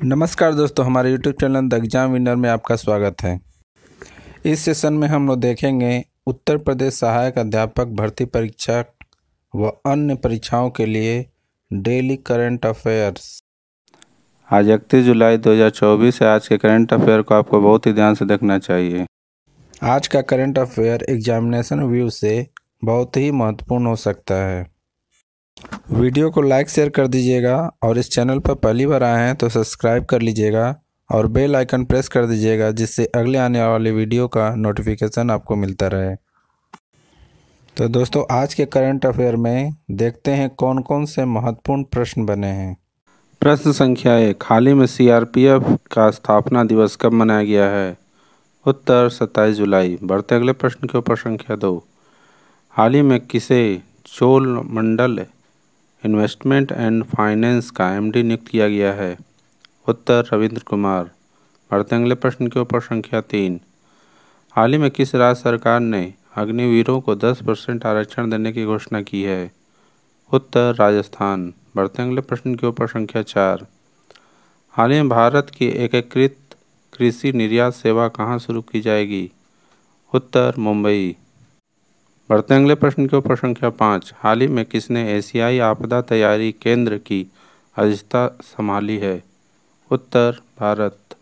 नमस्कार दोस्तों, हमारे YouTube channel the exam winner में आपका स्वागत है। इस सेशन में हम लोग देखेंगे उत्तर प्रदेश सहायक अध्यापक भर्ती परीक्षा व अन्य परीक्षाओं के लिए डेली करंट अफेयर्स। आज 31 जुलाई 2024 है। आज के करंट अफेयर को आपको बहुत ही ध्यान से देखना चाहिए। आज का करंट अफेयर एग्जामिनेशन व्यू से बहुत ही महत्वपूर्ण हो सकता है। वीडियो को लाइक शेयर कर दीजिएगा और इस चैनल पर पहली बार आए हैं तो सब्सक्राइब कर लीजिएगा और बेल आइकन प्रेस कर दीजिएगा, जिससे अगले आने वाले वीडियो का नोटिफिकेशन आपको मिलता रहे। तो दोस्तों, आज के करंट अफेयर में देखते हैं कौन कौन से महत्वपूर्ण प्रश्न बने हैं। प्रश्न संख्या 1, हाल ही में सीआरपीएफ का स्थापना दिवस कब मनाया गया है? उत्तर 27 जुलाई। बढ़ते अगले प्रश्न के ऊपर संख्या 2, हाल ही में किसे चोलमंडल इन्वेस्टमेंट एंड फाइनेंस का एमडी नियुक्त किया गया है? उत्तर रविंद्र कुमार। बढ़ते अगले प्रश्न के ऊपर संख्या 3, हाल ही में किस राज्य सरकार ने अग्निवीरों को 10% आरक्षण देने की घोषणा की है? उत्तर राजस्थान। बढ़ते अगले प्रश्न के ऊपर संख्या 4, हाल ही में भारत की एकीकृत कृषि निर्यात सेवा कहाँ शुरू की जाएगी? उत्तर मुंबई। बढ़ते अगले प्रश्न के ऊपर संख्या 5, हाल ही में किसने एशियाई आपदा तैयारी केंद्र की अध्यक्षता संभाली है? उत्तर भारत।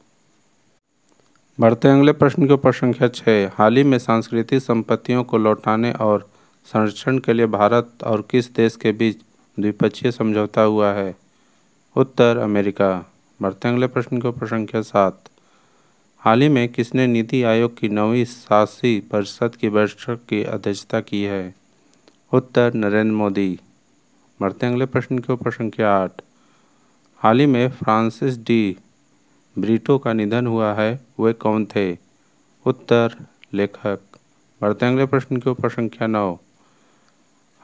बढ़ते अगले प्रश्न के ऊपर संख्या 6, हाल ही में सांस्कृतिक संपत्तियों को लौटाने और संरक्षण के लिए भारत और किस देश के बीच द्विपक्षीय समझौता हुआ है? उत्तर अमेरिका। बढ़ते अगले प्रश्न के ऊपर संख्या 7, हाल ही में किसने नीति आयोग की 9वीं शासी परिषद की बैठक की अध्यक्षता की है? उत्तर नरेंद्र मोदी। बढ़ते अगले प्रश्न के ऊपर संख्या 8, हाल ही में फ्रांसिस डी ब्रीटो का निधन हुआ है, वे कौन थे? उत्तर लेखक। बढ़ते अगले प्रश्न के ऊपर संख्या 9,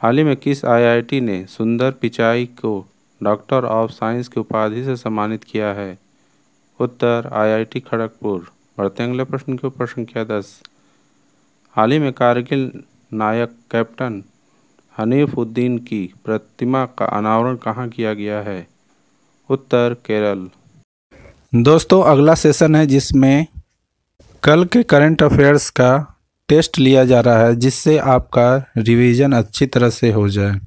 हाल ही में किस आईआईटी ने सुंदर पिचाई को डॉक्टर ऑफ साइंस की उपाधि से सम्मानित किया है? उत्तर आईआईटी खड़गपुर। बढ़ते अगले प्रश्न के ऊपर संख्या 10, हाल ही में कारगिल नायक कैप्टन हनीफउद्दीन की प्रतिमा का अनावरण कहाँ किया गया है? उत्तर केरल। दोस्तों, अगला सेशन है जिसमें कल के करंट अफेयर्स का टेस्ट लिया जा रहा है, जिससे आपका रिवीजन अच्छी तरह से हो जाए।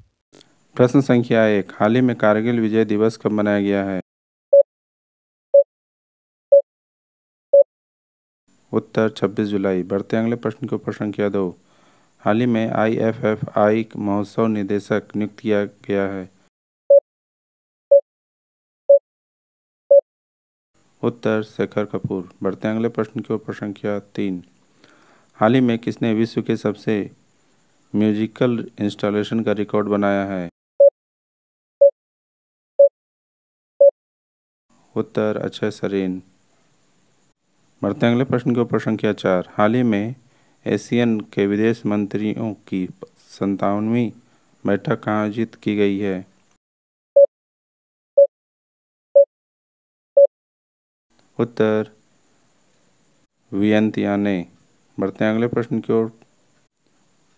प्रश्न संख्या 1, हाल ही में कारगिल विजय दिवस कब मनाया गया है? उत्तर 26 जुलाई। बढ़ते अगले प्रश्न के ऊपर संख्या 2, हाल ही में आईएफएफआई महोत्सव निदेशक नियुक्त किया गया है? उत्तर शेखर कपूर। बढ़ते अगले प्रश्न के ऊपर संख्या 3, हाल ही में किसने विश्व के सबसे म्यूजिकल इंस्टॉलेशन का रिकॉर्ड बनाया है? उत्तर अक्षय सरीन। बढ़ते अगले प्रश्न के ऊपर संख्या 4, हाल ही में एशियन के विदेश मंत्रियों की 57वीं बैठक कहाँ आयोजित की गई है? उत्तर वियंतियाने। बढ़ते अगले प्रश्न की ओर।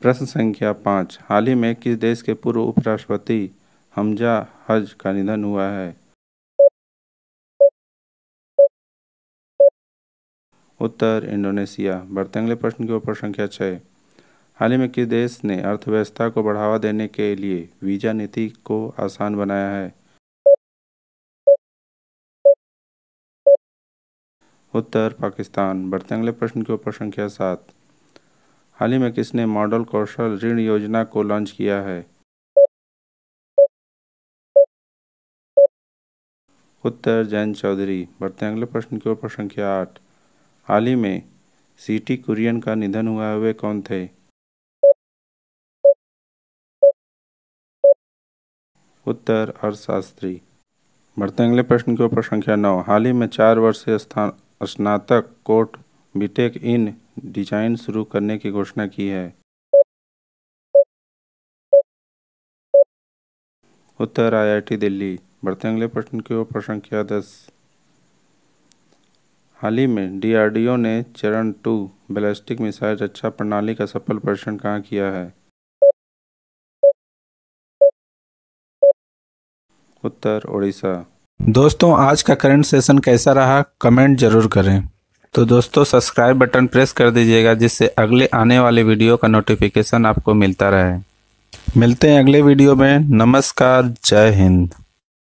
प्रश्न संख्या 5, हाल ही में किस देश के पूर्व उपराष्ट्रपति हमजा हज का निधन हुआ है? उत्तर इंडोनेशिया। बढ़ते अगले प्रश्न के ऊपर संख्या 6, हाल ही में किस देश ने अर्थव्यवस्था को बढ़ावा देने के लिए वीजा नीति को आसान बनाया है? उत्तर पाकिस्तान। बढ़ते अगले प्रश्न के ऊपर संख्या 7, हाल ही में किसने मॉडल कौशल ऋण योजना को लॉन्च किया है? उत्तर जयंत चौधरी। बढ़ते अगले प्रश्न के ऊपर संख्या 8, हाल ही में सीटी कुरियन का निधन हुआ है, वे कौन थे? उत्तर अर्थशास्त्री। बढ़ते अगले प्रश्न के ऊपर संख्या 9, हाल ही में 4 वर्षीय स्नातक कोर्स बीटेक इन डिजाइन शुरू करने की घोषणा की है? उत्तर आईआईटी दिल्ली। बढ़ते अगले प्रश्न के ऊपर संख्या 10, हाल ही में डीआरडीओ ने चरण 2 बैलिस्टिक मिसाइल रक्षा प्रणाली का सफल परीक्षण कहाँ किया है? उत्तर ओडिशा। दोस्तों आज का करंट सेशन कैसा रहा कमेंट जरूर करें। तो दोस्तों सब्सक्राइब बटन प्रेस कर दीजिएगा जिससे अगले आने वाले वीडियो का नोटिफिकेशन आपको मिलता रहे। मिलते हैं अगले वीडियो में। नमस्कार, जय हिंद।